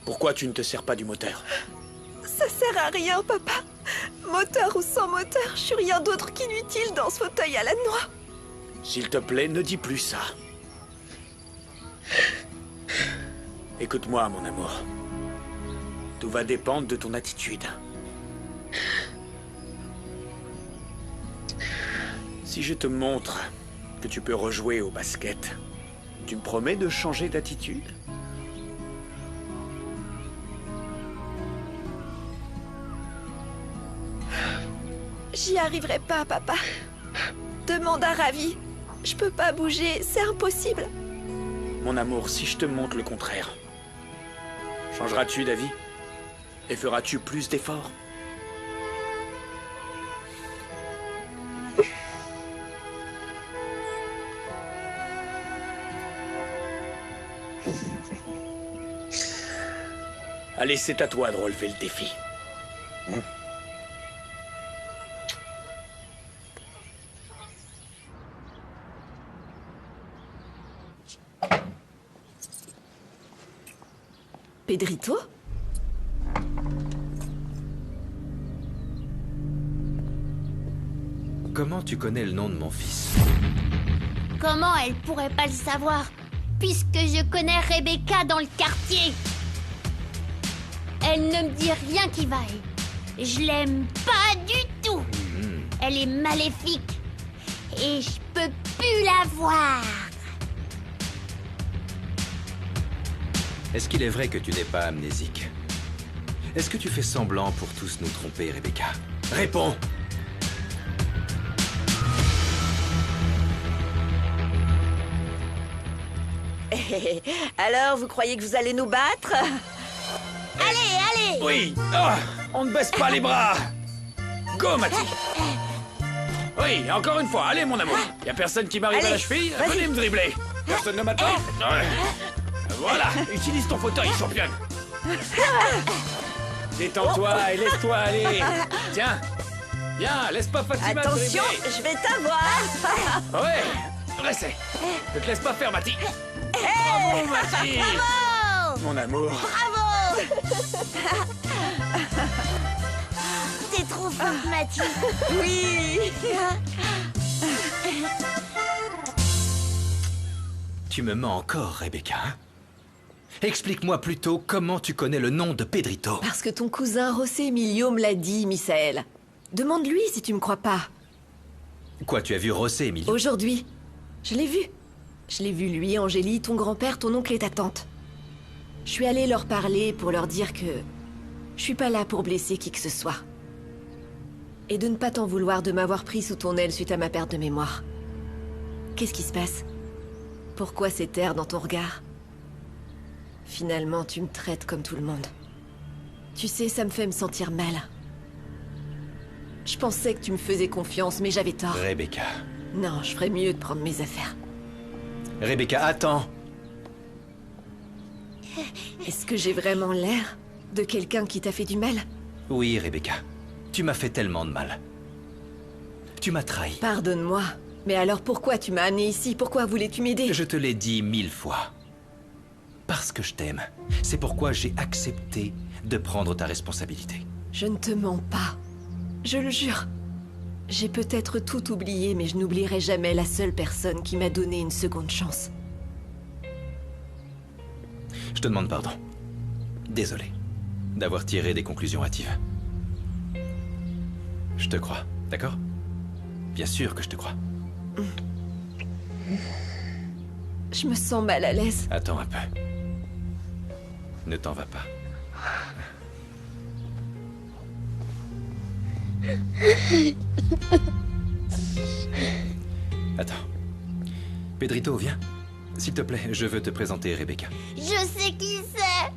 Pourquoi tu ne te sers pas du moteur? Ça sert à rien, papa. Moteur ou sans moteur, je suis rien d'autre qu'inutile dans ce fauteuil à la noix. S'il te plaît, ne dis plus ça. Écoute-moi, mon amour. Tout va dépendre de ton attitude. Si je te montre que tu peux rejouer au basket, tu me promets de changer d'attitude? J'y arriverai pas, papa. Demande à Ravi. Je peux pas bouger, c'est impossible. Mon amour, si je te montre le contraire, changeras-tu d'avis? Et feras-tu plus d'efforts? Allez, c'est à toi de relever le défi. Pedrito? Comment tu connais le nom de mon fils? Comment elle pourrait pas le savoir, puisque je connais Rebecca dans le quartier? Elle ne me dit rien qui vaille. Je l'aime pas du tout. Elle est maléfique. Et je peux plus la voir. Est-ce qu'il est vrai que tu n'es pas amnésique? Est-ce que tu fais semblant pour tous nous tromper, Rebecca? Réponds! Alors, vous croyez que vous allez nous battre? Allez, allez! Oui! Ah, on ne baisse pas les bras! Go, Mathie! Oui, encore une fois, allez, mon amour! Y a personne qui m'arrive à la Allez, cheville? vas-y. Venez me dribbler! Personne ne m'attend? Ouais. Voilà! Utilise ton fauteuil, championne! Détends-toi et laisse-toi aller! Tiens! Viens, laisse pas Fatima te Attention, dribbler! je vais t'avoir. Ouais! Restez! Ne te laisse pas faire, Mathie! Bravo, Mathie! Bravo! Mon amour! Bravo! T'es trop forte, Mathie. Oui. Tu me mens encore, Rebecca, hein? Explique-moi plutôt comment tu connais le nom de Pedrito. Parce que ton cousin José Emilio me l'a dit, Misaël. Demande-lui si tu me crois pas. Quoi, tu as vu José, Emilio? Aujourd'hui, je l'ai vu. Je l'ai vu, lui, Angélie, ton grand-père, ton oncle et ta tante. Je suis allée leur parler pour leur dire que je suis pas là pour blesser qui que ce soit. Et de ne pas t'en vouloir de m'avoir pris sous ton aile suite à ma perte de mémoire. Qu'est-ce qui se passe? Pourquoi cet air dans ton regard? Finalement, tu me traites comme tout le monde. Tu sais, ça me fait me sentir mal. Je pensais que tu me faisais confiance, mais j'avais tort. Rebecca. Non, je ferais mieux de prendre mes affaires. Rebecca, attends. Est-ce que j'ai vraiment l'air de quelqu'un qui t'a fait du mal? Oui, Rebecca. Tu m'as fait tellement de mal. Tu m'as trahi. Pardonne-moi, mais alors pourquoi tu m'as amené ici? Pourquoi voulais-tu m'aider? Je te l'ai dit 1000 fois. Parce que je t'aime. C'est pourquoi j'ai accepté de prendre ta responsabilité. Je ne te mens pas. Je le jure. J'ai peut-être tout oublié, mais je n'oublierai jamais la seule personne qui m'a donné une seconde chance. Je te demande pardon. Désolé d'avoir tiré des conclusions hâtives. Je te crois, d'accord? Bien sûr que je te crois. Je me sens mal à l'aise. Attends un peu. Ne t'en va pas. Attends. Pedrito, viens. S'il te plaît, je veux te présenter Rebecca. Je sais qui c'est.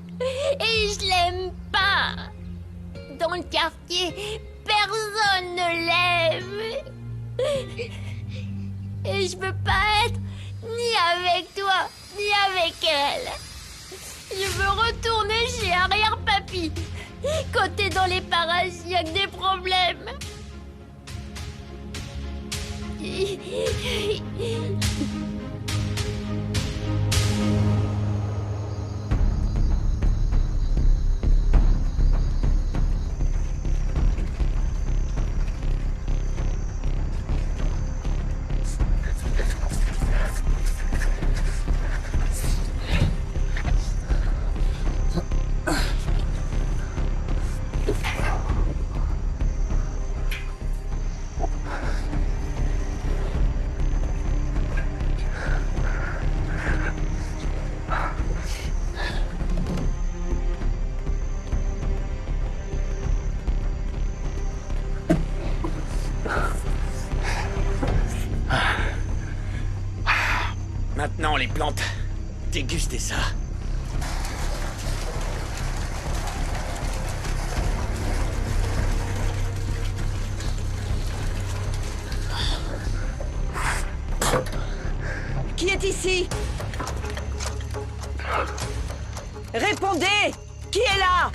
Et je l'aime pas. Dans le quartier, personne ne l'aime. Et je peux pas être ni avec toi, ni avec elle. Je veux retourner chez arrière-papy. Quand t'es dans les parages, y a que des problèmes. Maintenant, les plantes. Dégustez ça. Qui est ici? Répondez! Qui est là?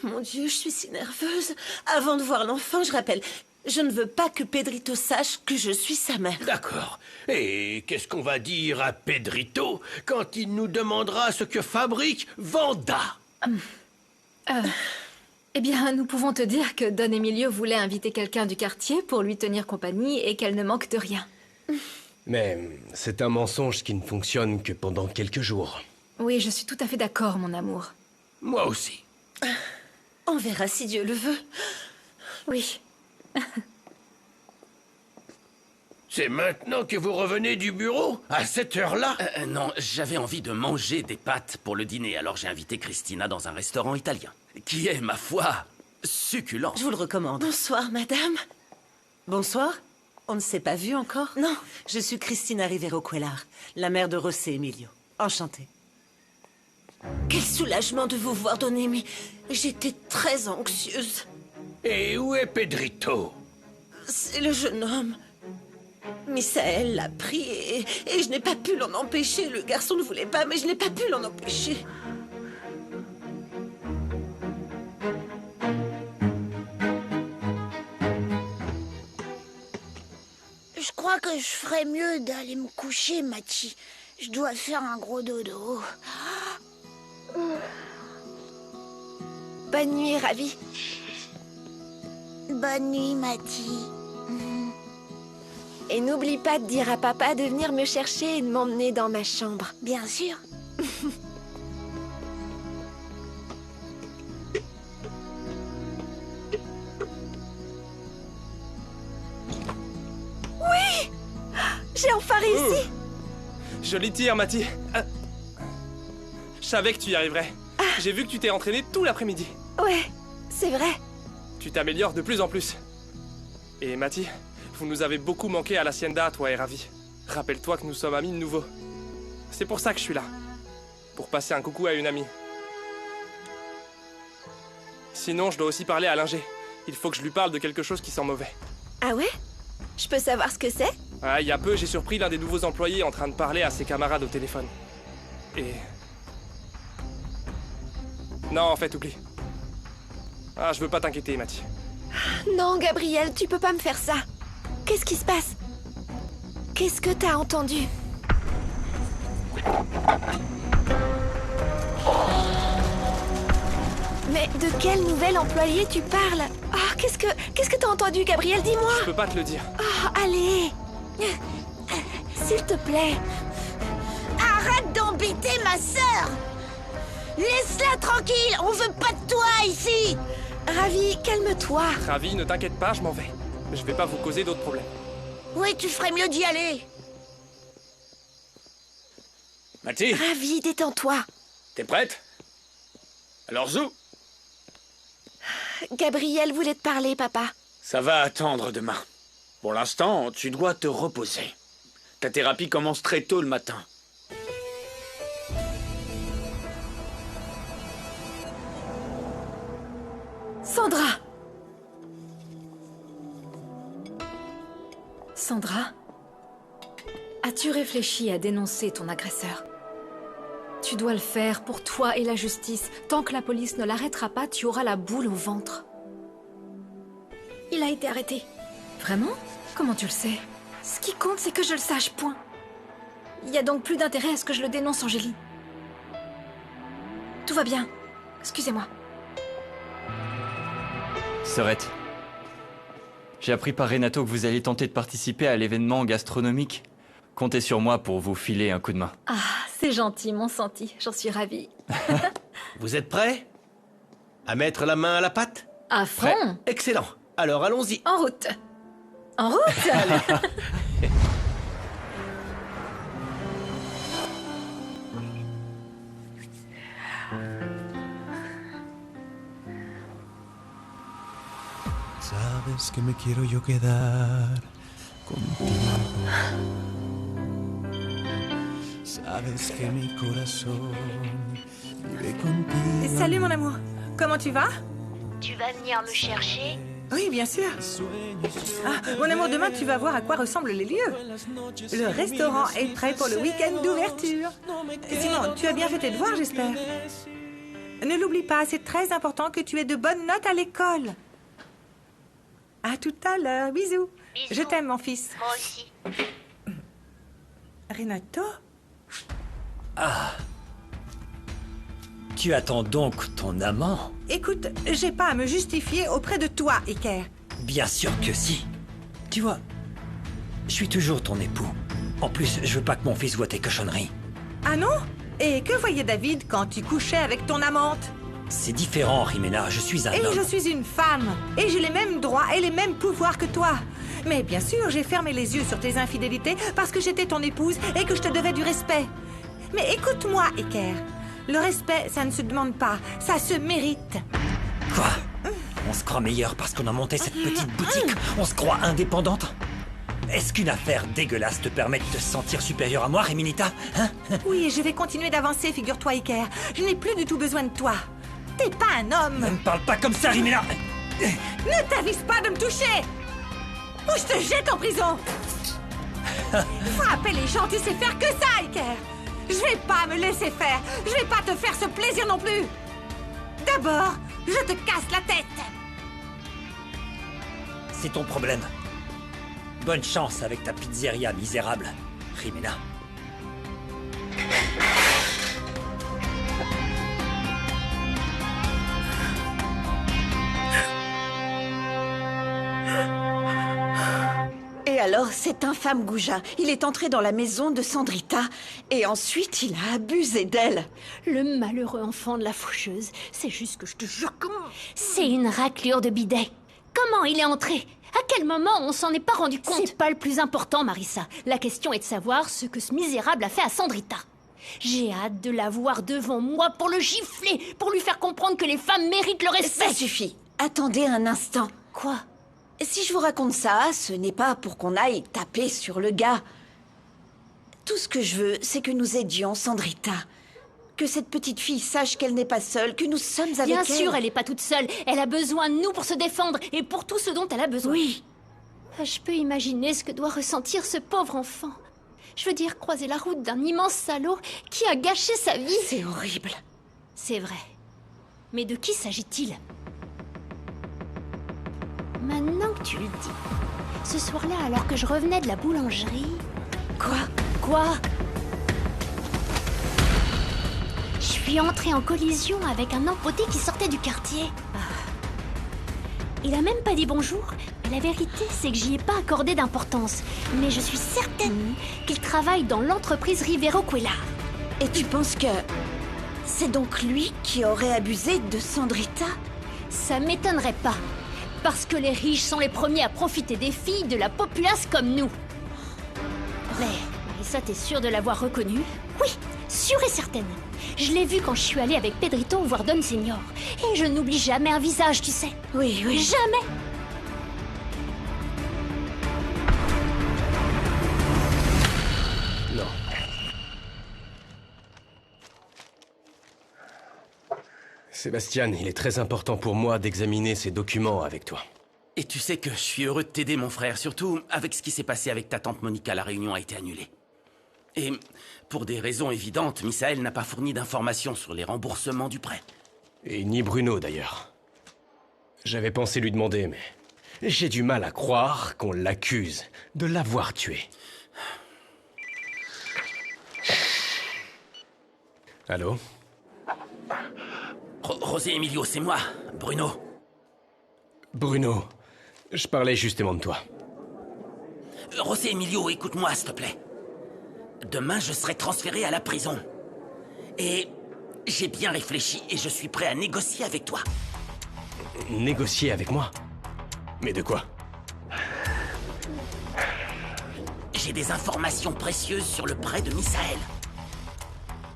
Mon Dieu, je suis si nerveuse. Avant de voir l'enfant, je rappelle, je ne veux pas que Pedrito sache que je suis sa mère. D'accord. Et qu'est-ce qu'on va dire à Pedrito quand il nous demandera ce que fabrique Vanda? Eh bien, nous pouvons te dire que Don Emilio voulait inviter quelqu'un du quartier pour lui tenir compagnie et qu'elle ne manque de rien. Mais c'est un mensonge qui ne fonctionne que pendant quelques jours. Oui, je suis tout à fait d'accord, mon amour. Moi aussi. On verra si Dieu le veut. Oui. C'est maintenant que vous revenez du bureau? À cette heure-là? Non, j'avais envie de manger des pâtes pour le dîner, alors j'ai invité Christina dans un restaurant italien. Qui est, ma foi, succulent. Je vous le recommande. Bonsoir, madame. Bonsoir. On ne s'est pas vu encore? Non, je suis Christina Rivero Cuellar, la mère de José Emilio. Enchantée. Quel soulagement de vous voir, Don Emi. J'étais très anxieuse. Et où est Pedrito? C'est le jeune homme. Misaël l'a pris et je n'ai pas pu l'en empêcher. Le garçon ne voulait pas, mais je n'ai pas pu l'en empêcher. Je crois que je ferais mieux d'aller me coucher, Mati. Je dois faire un gros dodo. Bonne nuit, Ravi. Bonne nuit, Mati. Et n'oublie pas de dire à papa de venir me chercher et de m'emmener dans ma chambre. Bien sûr. J'ai enfin réussi! Joli tir, Mati. Je savais que tu y arriverais. J'ai vu que tu t'es entraîné tout l'après-midi. Ouais, c'est vrai. Tu t'améliores de plus en plus. Et Mati, vous nous avez beaucoup manqué à l'Hacienda, toi et Ravi. Rappelle-toi que nous sommes amis de nouveau. C'est pour ça que je suis là. Pour passer un coucou à une amie. Sinon, je dois aussi parler à Linger. Il faut que je lui parle de quelque chose qui sent mauvais. Ah ouais? Je peux savoir ce que c'est? Ah, il y a peu, j'ai surpris l'un des nouveaux employés en train de parler à ses camarades au téléphone. Et... Non, en fait, oublie. Ah, je veux pas t'inquiéter, Mati. Non, Gabriel, tu peux pas me faire ça. Qu'est-ce qui se passe? Qu'est-ce que t'as entendu? Mais de quel nouvel employé tu parles? Ah, qu'est-ce que t'as entendu, Gabriel? Dis-moi! Je peux pas te le dire. Oh, allez! S'il te plaît! Arrête d'embêter ma sœur! Laisse-la tranquille, on veut pas de toi ici! Ravi, calme-toi! Ravi, ne t'inquiète pas, je m'en vais. Je vais pas vous causer d'autres problèmes. Oui, tu ferais mieux d'y aller. Mati, Ravi, détends-toi! t'es prête? Alors zou, Gabriel voulait te parler, papa. ça va attendre demain. Pour l'instant, tu dois te reposer. Ta thérapie commence très tôt le matin. Sandra! Sandra, as-tu réfléchi à dénoncer ton agresseur? Tu dois le faire pour toi et la justice. Tant que la police ne l'arrêtera pas, tu auras la boule au ventre. Il a été arrêté. Vraiment? Comment tu le sais? Ce qui compte, c'est que je le sache, point. Il y a donc plus d'intérêt à ce que je le dénonce, Angélie. Tout va bien. Excusez-moi. Sorette, j'ai appris par Renato que vous allez tenter de participer à l'événement gastronomique. Comptez sur moi pour vous filer un coup de main. Ah, c'est gentil, mon senti. J'en suis ravie. Vous êtes prêts? À mettre la main à la pâte? À fond. Excellent. Alors allons-y. En route. En route. Sabes que me quiero yo quedar contigo. Sabes que mi corazón vive contigo. Salut mon amour, comment tu vas? Tu vas venir me chercher? Oui, bien sûr. Ah, mon amour, demain tu vas voir à quoi ressemblent les lieux. Le restaurant est prêt pour le week-end d'ouverture. Sinon, tu as bien fait tes devoirs, j'espère. Ne l'oublie pas, c'est très important que tu aies de bonnes notes à l'école. À tout à l'heure, bisous. Je t'aime, mon fils. Moi aussi. Renato? Ah. Tu attends donc ton amant? Écoute, j'ai pas à me justifier auprès de toi, Iker. Bien sûr que si. Tu vois, je suis toujours ton époux. En plus, je veux pas que mon fils voie tes cochonneries. Ah non? Et que voyait David quand tu couchais avec ton amante? C'est différent, Jimena, je suis un homme. Et je suis une femme. Et j'ai les mêmes droits et les mêmes pouvoirs que toi. Mais bien sûr, j'ai fermé les yeux sur tes infidélités parce que j'étais ton épouse et que je te devais du respect. Mais écoute-moi, Iker. Le respect, ça ne se demande pas, ça se mérite. Quoi? On se croit meilleur parce qu'on a monté cette petite boutique? On se croit indépendante? Est-ce qu'une affaire dégueulasse te permet de te sentir supérieure à moi, Réminita? Hein? Oui, et je vais continuer d'avancer, figure-toi, Iker. Je n'ai plus du tout besoin de toi. T'es pas un homme. Ne me parle pas comme ça, Rimena. Ne t'avise pas de me toucher, ou je te jette en prison. Frapper les gens, tu sais faire que ça, Iker. Je vais pas me laisser faire. Je vais pas te faire ce plaisir non plus. D'abord, je te casse la tête. C'est ton problème. Bonne chance avec ta pizzeria misérable, Jimena. Et alors, cet infâme goujat, il est entré dans la maison de Sandrita et ensuite il a abusé d'elle. Le malheureux enfant de la faucheuse. C'est juste que je te jure que... C'est une raclure de bidet. Comment il est entré? À quel moment on s'en est pas rendu compte? C'est pas le plus important, Marissa. La question est de savoir ce que ce misérable a fait à Sandrita. J'ai hâte de la voir devant moi pour le gifler, pour lui faire comprendre que les femmes méritent le respect. Ça suffit. Attendez un instant. Quoi? Si je vous raconte ça, ce n'est pas pour qu'on aille taper sur le gars. Tout ce que je veux, c'est que nous aidions Sandrita. Que cette petite fille sache qu'elle n'est pas seule, que nous sommes avec elle. Bien sûr, elle n'est pas toute seule. Elle a besoin de nous pour se défendre et pour tout ce dont elle a besoin. Oui. Je peux imaginer ce que doit ressentir ce pauvre enfant. Je veux dire, croiser la route d'un immense salaud qui a gâché sa vie. C'est horrible. C'est vrai. Mais de qui s'agit-il? Maintenant que tu le dis, ce soir-là, alors que je revenais de la boulangerie... Quoi? Je suis entrée en collision avec un empoté qui sortait du quartier. Il a même pas dit bonjour. Mais la vérité, c'est que j'y ai pas accordé d'importance. Mais je suis certaine qu'il travaille dans l'entreprise Rivero Cuellar. Et tu penses que... c'est donc lui qui aurait abusé de Sandrita? Ça m'étonnerait pas. Parce que les riches sont les premiers à profiter des filles de la populace comme nous. Mais ça, t'es sûre de l'avoir reconnu? Oui, sûre et certaine. Je l'ai vu quand je suis allée avec Pedrito voir Don Signor. Et je n'oublie jamais un visage, tu sais. Oui. Jamais. Sébastien, il est très important pour moi d'examiner ces documents avec toi. Et tu sais que je suis heureux de t'aider, mon frère, surtout avec ce qui s'est passé avec ta tante Monica, la réunion a été annulée. Et pour des raisons évidentes, Misaël n'a pas fourni d'informations sur les remboursements du prêt. Et ni Bruno, d'ailleurs. J'avais pensé lui demander, mais j'ai du mal à croire qu'on l'accuse de l'avoir tué. Allô? José Emilio, c'est moi, Bruno. Bruno, je parlais justement de toi. José Emilio, écoute-moi, s'il te plaît. Demain, je serai transféré à la prison. Et j'ai bien réfléchi et je suis prêt à négocier avec toi. Négocier avec moi? Mais de quoi? J'ai des informations précieuses sur le prêt de Misaël.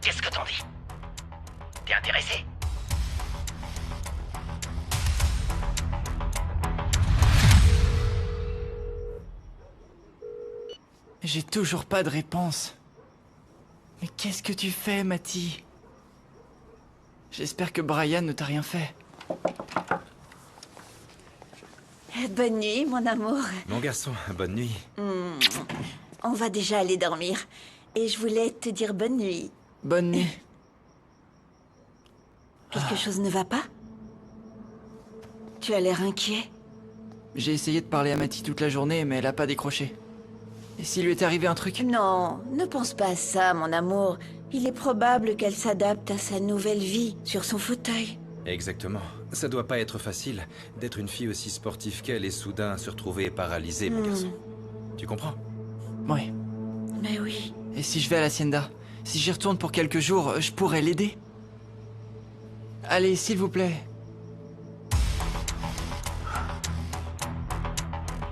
Qu'est-ce que t'en dis? T'es intéressé? J'ai toujours pas de réponse. Mais qu'est-ce que tu fais, Matty? J'espère que Brian ne t'a rien fait. Bonne nuit, mon amour. Mon garçon, bonne nuit. On va déjà aller dormir. Et je voulais te dire bonne nuit. Bonne nuit. Quelque chose ne va pas? Tu as l'air inquiet. J'ai essayé de parler à Matty toute la journée, mais elle a pas décroché. Et s'il lui est arrivé un truc? Non, ne pense pas à ça, mon amour. Il est probable qu'elle s'adapte à sa nouvelle vie sur son fauteuil. Exactement. Ça doit pas être facile d'être une fille aussi sportive qu'elle et soudain se retrouver paralysée, mon garçon. Tu comprends? Oui. Mais oui. Et si je vais à l'Hacienda? Si j'y retourne pour quelques jours, je pourrais l'aider? Allez, s'il vous plaît.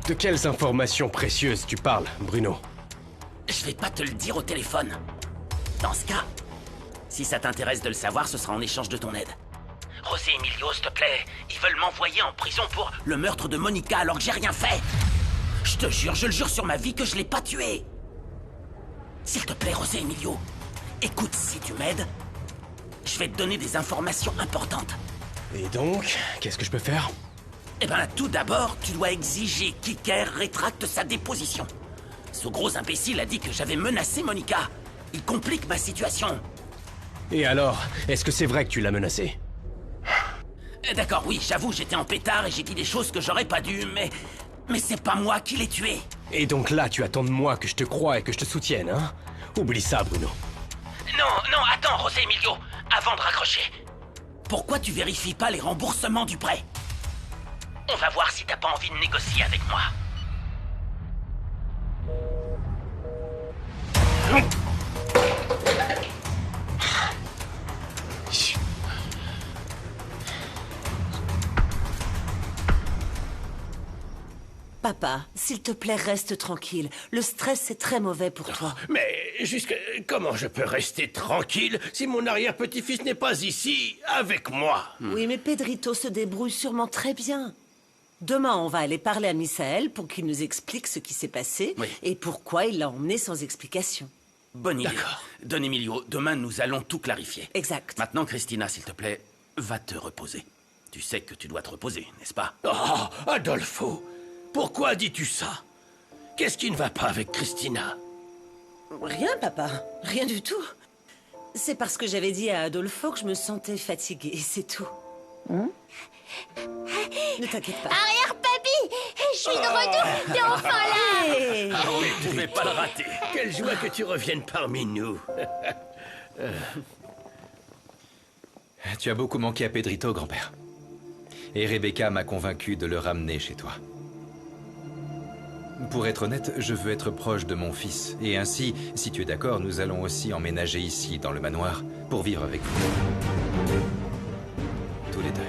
De quelles informations précieuses tu parles, Bruno? Je vais pas te le dire au téléphone. Dans ce cas, si ça t'intéresse de le savoir, ce sera en échange de ton aide. José Emilio, s'il te plaît, ils veulent m'envoyer en prison pour le meurtre de Monica alors que j'ai rien fait. Je te jure, je le jure sur ma vie que je l'ai pas tué. S'il te plaît, José Emilio, écoute, si tu m'aides, je vais te donner des informations importantes. Et donc, qu'est-ce que je peux faire? Eh ben, tout d'abord, tu dois exiger qu'Iker rétracte sa déposition. Ce gros imbécile a dit que j'avais menacé Monica. Il complique ma situation. Et alors, est-ce que c'est vrai que tu l'as menacé? D'accord, oui, j'avoue, j'étais en pétard et j'ai dit des choses que j'aurais pas dû, mais c'est pas moi qui l'ai tué. Et donc là, tu attends de moi que je te croie et que je te soutienne, hein? Oublie ça, Bruno. Non, attends, José Emilio, avant de raccrocher. Pourquoi tu vérifies pas les remboursements du prêt? On va voir si t'as pas envie de négocier avec moi. Papa, s'il te plaît, reste tranquille. Le stress, c'est très mauvais pour toi. Mais comment je peux rester tranquille si mon arrière-petit-fils n'est pas ici, avec moi? Oui, mais Pedrito se débrouille sûrement très bien. Demain, on va aller parler à Misaël pour qu'il nous explique ce qui s'est passé et pourquoi il l'a emmené sans explication. Bonne idée. D'accord. Don Emilio, demain, nous allons tout clarifier. Exact. Maintenant, Christina, s'il te plaît, va te reposer. Tu sais que tu dois te reposer, n'est-ce pas? Oh, Adolfo, pourquoi dis-tu ça? Qu'est-ce qui ne va pas avec Christina? Rien, papa. Rien du tout. C'est parce que j'avais dit à Adolfo que je me sentais fatiguée, c'est tout. Ne t'inquiète pas. Arrière-papy, je suis de retour, t'es enfin là. Ah oui, tu ne pouvais pas le rater. Quelle joie que tu reviennes parmi nous. Tu as beaucoup manqué à Pedrito, grand-père. Et Rebecca m'a convaincu de le ramener chez toi. Pour être honnête, je veux être proche de mon fils. Et ainsi, si tu es d'accord, nous allons aussi emménager ici, dans le manoir, pour vivre avec vous. Tous les deux.